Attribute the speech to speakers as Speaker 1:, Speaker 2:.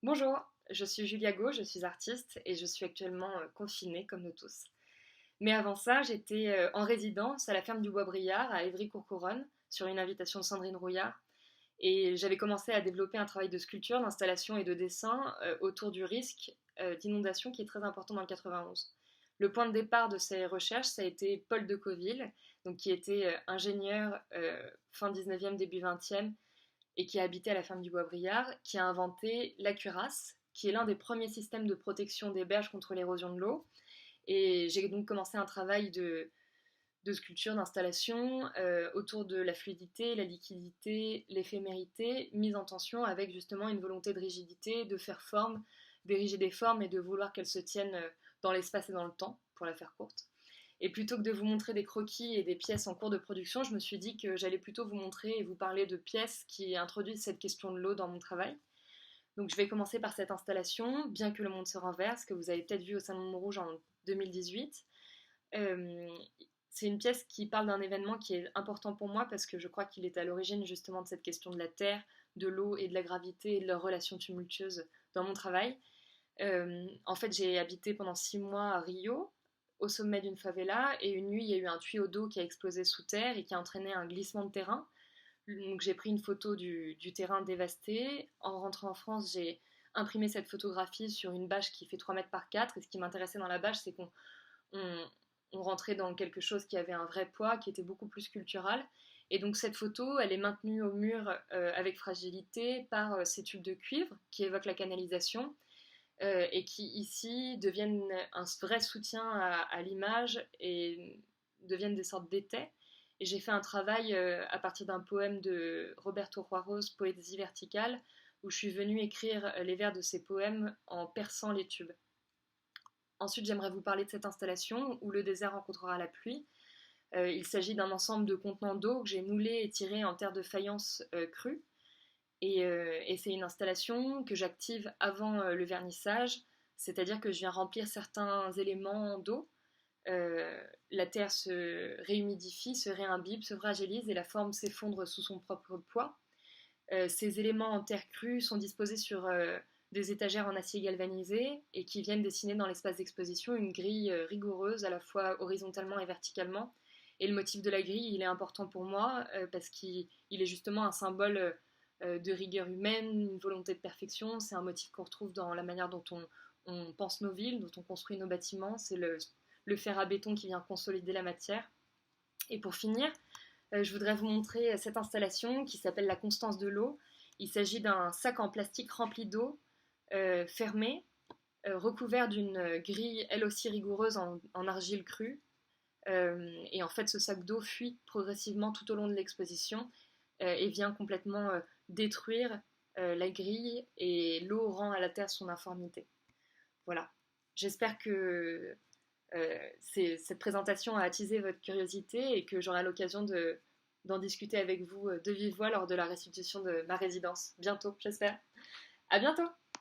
Speaker 1: Bonjour, je suis Julia Go, je suis artiste et je suis actuellement confinée comme nous tous. Mais avant ça, j'étais en résidence à la ferme du Bois-Briard à Évry-Courcouronnes sur une invitation de Sandrine Rouillard et j'avais commencé à développer un travail de sculpture, d'installation et de dessin autour du risque d'inondation qui est très important dans le 91. Le point de départ de ces recherches, ça a été Paul de Coville, donc qui était ingénieur fin 19e, début 20e et qui a habité à la ferme du Bois-Briard, qui a inventé la cuirasse, qui est l'un des premiers systèmes de protection des berges contre l'érosion de l'eau. Et j'ai donc commencé un travail de sculpture, d'installation autour de la fluidité, la liquidité, l'éphémérité, mise en tension avec justement une volonté de rigidité, de faire forme, d'ériger des formes et de vouloir qu'elles se tiennent dans l'espace et dans le temps, pour la faire courte. Et plutôt que de vous montrer des croquis et des pièces en cours de production, je me suis dit que j'allais plutôt vous montrer et vous parler de pièces qui introduisent cette question de l'eau dans mon travail. Donc je vais commencer par cette installation, Bien que le monde se renverse, que vous avez peut-être vu au Salon de Montrouge en 2018. Euh, c'est une pièce qui parle d'un événement qui est important pour moi parce que je crois qu'il est à l'origine justement de cette question de la terre, de l'eau et de la gravité et de leurs relations tumultueuses dans mon travail. En fait, j'ai habité pendant 6 mois à Rio, au sommet d'une favela, et une nuit, il y a eu un tuyau d'eau qui a explosé sous terre et qui a entraîné un glissement de terrain. Donc j'ai pris une photo du terrain dévasté. En rentrant en France, j'ai imprimé cette photographie sur une bâche qui fait 3 mètres par 4. Et ce qui m'intéressait dans la bâche, c'est on, on rentrait dans quelque chose qui avait un vrai poids, qui était beaucoup plus sculptural. Et donc cette photo, elle est maintenue au mur avec fragilité par ces tubes de cuivre qui évoquent la canalisation et qui ici deviennent un vrai soutien à l'image et deviennent des sortes d'étais. Et j'ai fait un travail à partir d'un poème de Roberto Juarez, Poésie verticale, où je suis venue écrire les vers de ces poèmes en perçant les tubes. Ensuite, j'aimerais vous parler de cette installation où le désert rencontrera la pluie. Il s'agit d'un ensemble de contenants d'eau que j'ai moulés et tirés en terre de faïence crue. Et c'est une installation que j'active avant le vernissage, c'est-à-dire que je viens remplir certains éléments d'eau. La terre se réhumidifie, se réimbibe, se fragilise et la forme s'effondre sous son propre poids. Ces éléments en terre crue sont disposés sur des étagères en acier galvanisé et qui viennent dessiner dans l'espace d'exposition une grille rigoureuse à la fois horizontalement et verticalement. Et le motif de la grille, il est important pour moi parce qu'il est justement un symbole de rigueur humaine, une volonté de perfection. C'est un motif qu'on retrouve dans la manière dont on pense nos villes, dont on construit nos bâtiments. C'est le fer à béton qui vient consolider la matière. Et pour finir, je voudrais vous montrer cette installation qui s'appelle la constance de l'eau. Il s'agit d'un sac en plastique rempli d'eau, fermé, recouvert d'une grille elle aussi rigoureuse en argile crue. Et en fait, ce sac d'eau fuit progressivement tout au long de l'exposition et vient complètement détruire la grille et l'eau rend à la terre son informité. Voilà. J'espère que cette présentation a attisé votre curiosité et que j'aurai l'occasion d'en discuter avec vous de vive voix lors de la restitution de ma résidence. Bientôt, j'espère. À bientôt!